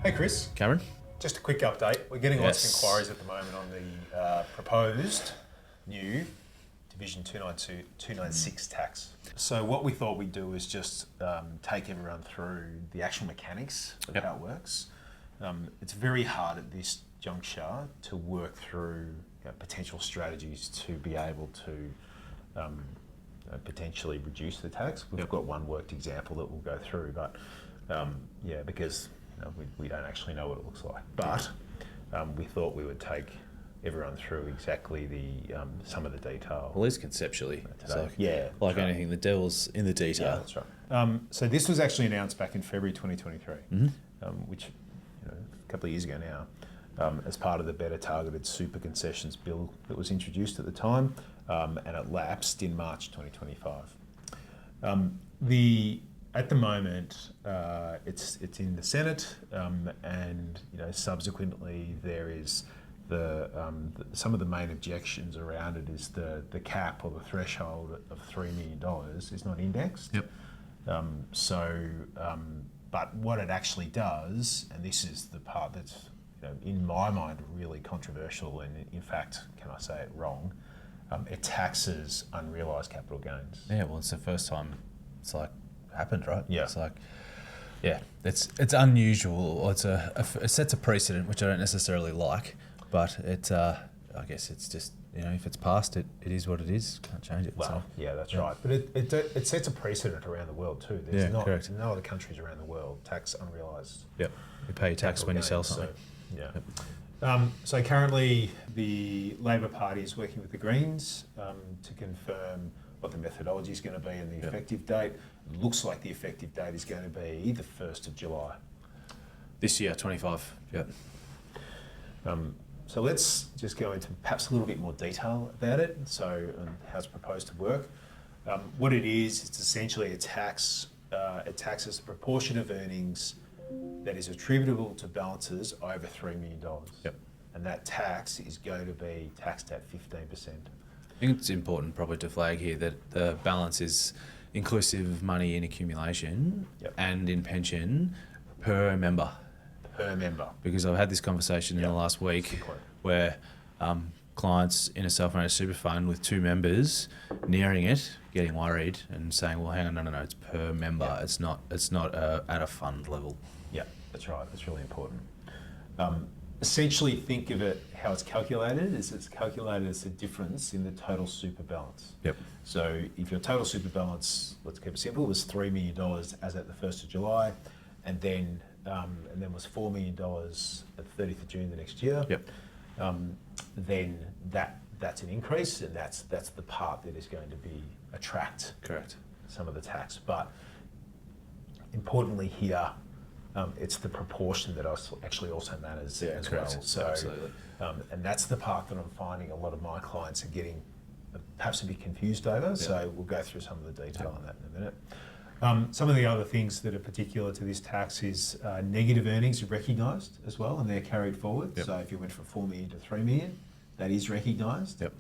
Hey Chris, Cameron? just a quick update. We're getting lots of inquiries at the moment on the proposed new Division 296 tax. So what we thought we'd do is just take everyone through the actual mechanics of how it works. It's very hard at this juncture to work through potential strategies to be able to potentially reduce the tax. We've got one worked example that we'll go through, but because we don't actually know what it looks like. But we thought we would take everyone through exactly the some of the detail. At least conceptually. Today. Like anything, the devil's in the detail. Yeah, that's right. So this was actually announced back in February 2023, which a couple of years ago now, as part of the Better Targeted Super Concessions Bill that was introduced at the time, and it lapsed in March 2025. At the moment, it's in the Senate, and subsequently there is some of the main objections around it is the cap or the threshold of $3 million is not indexed. But what it actually does, and this is the part that's in my mind really controversial, and in fact, can I say it wrong? It taxes unrealised capital gains. Yeah, well, it's the first time it's happened, right? Yeah. It's unusual. It sets a precedent, which I don't necessarily like, but I guess it's just, if it's passed, it is what it is. Can't change it. Well, that's right. But it sets a precedent around the world too. There's correct. no other countries around the world tax unrealised. Yep. You pay your tax when you sell something. So currently the Labor Party is working with the Greens to confirm what the methodology is going to be and the effective date. It looks like the effective date is going to be the 1st of July. This year, 25. Yep. So let's just go into perhaps a little bit more detail about it. So how it's proposed to work. What it is, it's essentially a tax. It taxes a proportion of earnings that is attributable to balances over $3 million. Yep. And that tax is going to be taxed at 15%. I think it's important probably to flag here that the balance is inclusive of money in accumulation and in pension per member. Per member. Because I've had this conversation in the last week where clients in a self-managed super fund with 2 members nearing it, getting worried and saying, well, hang on, no, it's per member. It's not at a fund level. Yeah, that's right. That's really important. Essentially, think of it how it's calculated. It's calculated as the difference in the total super balance. Yep. So if your total super balance, let's keep it simple, was $3 million as at the 1st of July, and then was $4 million at the 30th of June the next year. Yep. Then that's an increase, and that's the part that is going to be attract some of the tax. But importantly here, it's the proportion that actually also matters as well. So, absolutely. And that's the part that I'm finding a lot of my clients are getting perhaps a bit confused over. So we'll go through some of the detail on that in a minute. Some of the other things that are particular to this tax is negative earnings are recognised as well, and they're carried forward. So if you went from 4 million to 3 million, that is recognised. Yep.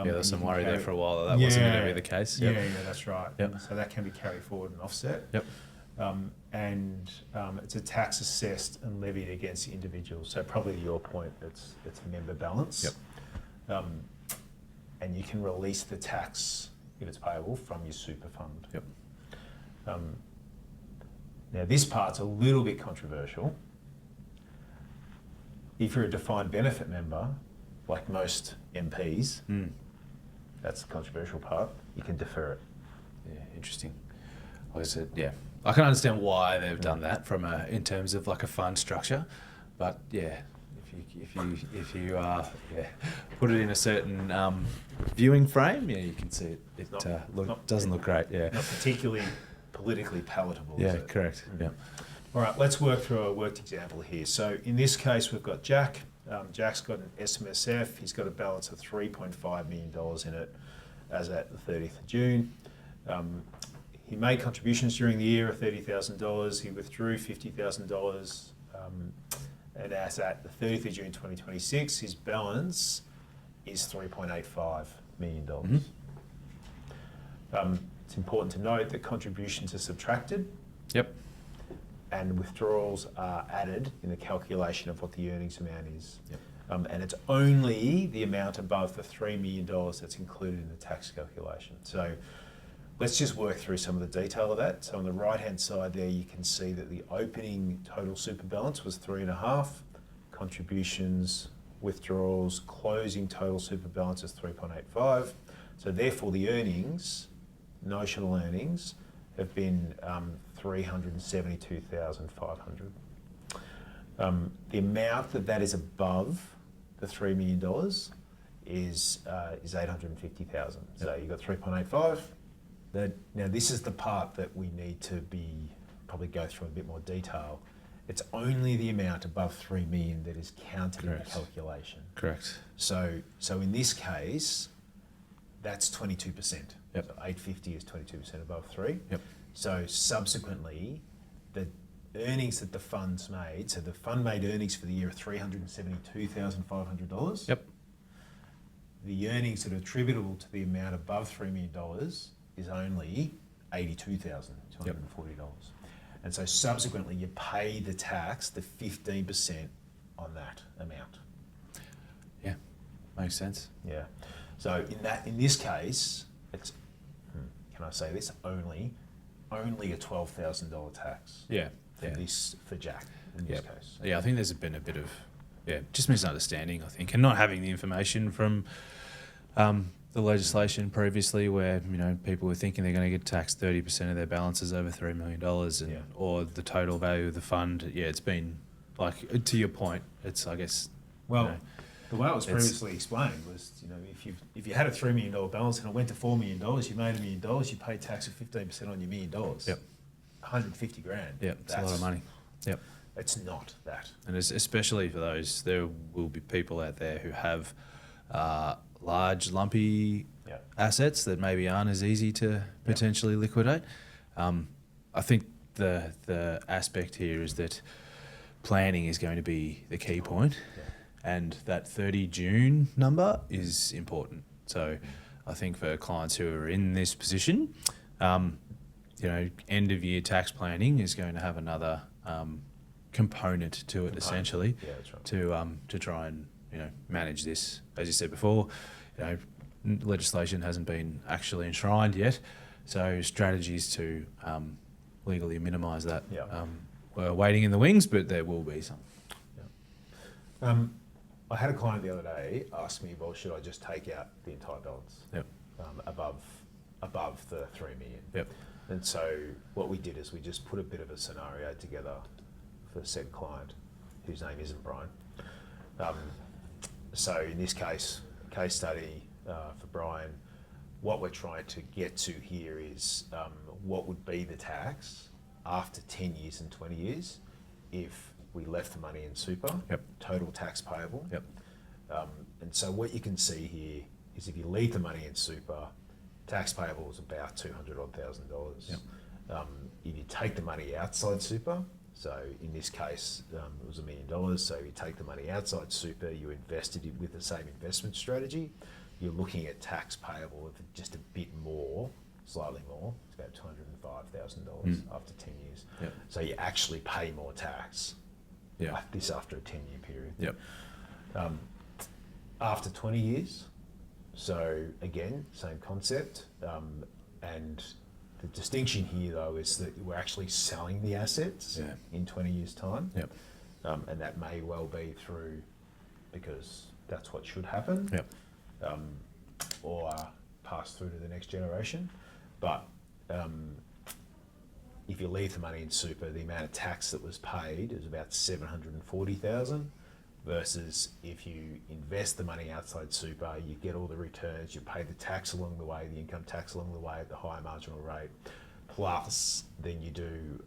There's some worry there for a while that wasn't going to be the case. Yeah, that's right. Yep. So that can be carried forward and offset. Yep. It's a tax assessed and levied against the individual. So probably to your point, it's member balance. Yep. And you can release the tax if it's payable from your super fund. Yep. Now this part's a little bit controversial. If you're a defined benefit member, like most MPs, that's the controversial part, you can defer it. Yeah, interesting. I can understand why they've done that in terms of like a fund structure, but if you put it in a certain viewing frame, you can see it doesn't look great. Yeah, not particularly politically palatable. Yeah, is it? correct. Yeah. All right, let's work through a worked example here. So in this case, we've got Jack. Jack's got an SMSF. He's got a balance of $3.5 million in it as at the 30th of June. He made contributions during the year of $30,000. He withdrew $50,000. And as at the 30th of June 2026, his balance is $3.85 million. It's important to note that contributions are subtracted. Yep. and withdrawals are added in the calculation of what the earnings amount is. Yep. And it's only the amount above the $3 million that's included in the tax calculation. So let's just work through some of the detail of that. So on the right-hand side there, you can see that the opening total super balance was 3.5, contributions, withdrawals, closing total super balance is 3.85. So therefore the earnings, notional earnings, have been 372,500. The amount that is above the $3 million is 850,000. So you've got 3.85. Now this is the part that we need to probably go through in a bit more detail. It's only the amount above 3 million that is counted in the calculation. Correct. So in this case, that's 22%. Yep. So 850 is 22% above 3. Yep. So subsequently, the earnings that the fund's made, so the fund made earnings for the year are $372,500. Yep. The earnings that are attributable to the amount above $3 million is only $82,240. Yep. And so subsequently, you pay the tax, the 15% on that amount. Yeah, makes sense. Yeah. So in this case, it's can I say this? Only a $12,000 tax. Yeah. For Jack in this case. Yeah, I think there's been a bit of just misunderstanding, I think, and not having the information from the legislation previously, where people were thinking they're going to get taxed 30% of their balances over $3 million, or the total value of the fund. Yeah, it's been like, to your point, it's, I guess. Well, the way it was previously explained was, if you had a $3 million balance and it went to $4 million, you made $1 million, you paid tax of 15% on your $1 million. Yep. 150 grand. Yep, it's a lot of money. Yep. It's not that. And especially for those, there will be people out there who have large, lumpy assets that maybe aren't as easy to potentially liquidate. I think the aspect here is that planning is going to be the key point, and that 30 June number is important. So I think for clients who are in this position, end of year tax planning is going to have another component to it, essentially, that's right. To try and manage this. As you said before, legislation hasn't been actually enshrined yet, so strategies to legally minimise that. We're waiting in the wings, but there will be some. I had a client the other day ask me, well, should I just take out the entire balance above the 3 million? Yep. And so what we did is we just put a bit of a scenario together for said client, whose name isn't Brian. So in this case study for Brian, what we're trying to get to here is what would be the tax after 10 years and 20 years if we left the money in super, total tax payable. And so what you can see here is if you leave the money in super, tax payable is about $200,000. If you take the money outside super, so in this case it was $1 million, so you take the money outside super, you invested it with the same investment strategy, you're looking at tax payable of just a bit more, slightly more, it's about $205,000 after 10 years. So you actually pay more tax this after a 10-year period. After 20 years, so again, same concept, and the distinction here though is that we're actually selling the assets in 20 years' time, and that may well be through, because that's what should happen, or pass through to the next generation. But if you leave the money in super, the amount of tax that was paid is about $740,000. Versus if you invest the money outside super, you get all the returns, you pay the tax along the way, the income tax along the way at the higher marginal rate, plus then you do,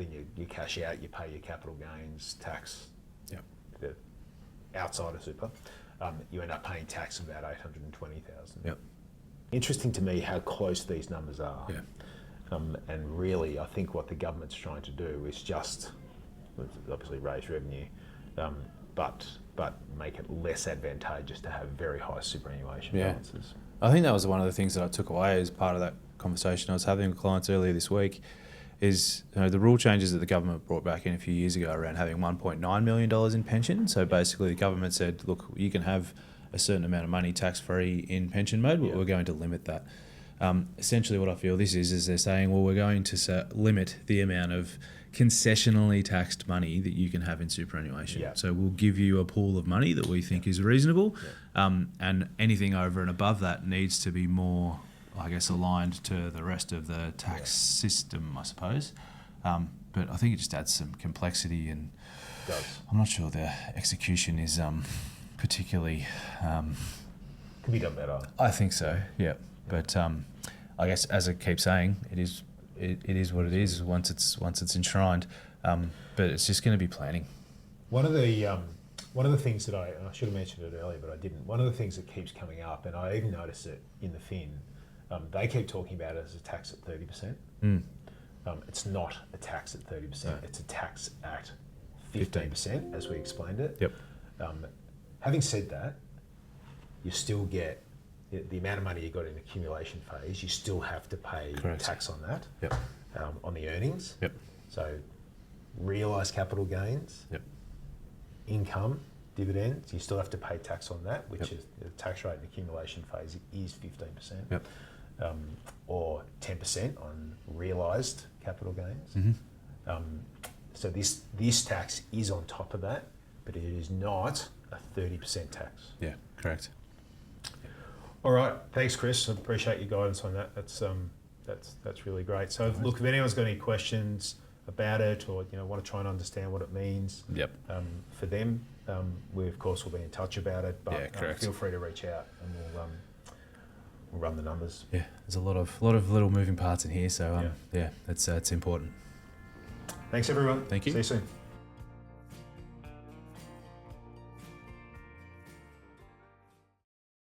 you cash out, you pay your capital gains tax outside of super, you end up paying tax of about $820,000. Interesting to me how close these numbers are. And really, I think what the government's trying to do is just, obviously raise revenue, but make it less advantageous to have very high superannuation balances. I think that was one of the things that I took away as part of that conversation I was having with clients earlier this week, is the rule changes that the government brought back in a few years ago around having $1.9 million in pension. So basically the government said, look, you can have a certain amount of money tax-free in pension mode, but we're going to limit that. Essentially what I feel this is they're saying, well, we're going to limit the amount of concessionally taxed money that you can have in superannuation. Yeah. So we'll give you a pool of money that we think is reasonable, and anything over and above that needs to be more, I guess, aligned to the rest of the tax system, I suppose. But I think it just adds some complexity, and I'm not sure the execution is particularly... Can be done better. I think so, yeah. But I guess, as I keep saying, it is what it is once it's enshrined. But it's just going to be planning. One of the things that I should have mentioned it earlier, but I didn't. One of the things that keeps coming up, and I even noticed it in the Fin, they keep talking about it as a tax at 30%. It's not a tax at 30%. No. It's a tax at 15%, as we explained it. Yep. Having said that, you still get the amount of money you got in accumulation phase. You still have to pay tax on that. Yep. On the earnings. Yep. So, realised capital gains. Yep. Income, dividends, you still have to pay tax on that, which is the tax rate in accumulation phase is 15%. Yep. Or 10% on realised capital gains. Mm-hmm. So this tax is on top of that, but it is not a 30% tax. Yeah, correct. All right, thanks, Chris. I appreciate your guidance on that. That's really great. So, look, if anyone's got any questions about it, or want to try and understand what it means, for them, we of course will be in touch about it. But feel free to reach out, and we'll run the numbers. Yeah, there's a lot of little moving parts in here, so it's important. Thanks, everyone. Thank you. See you soon.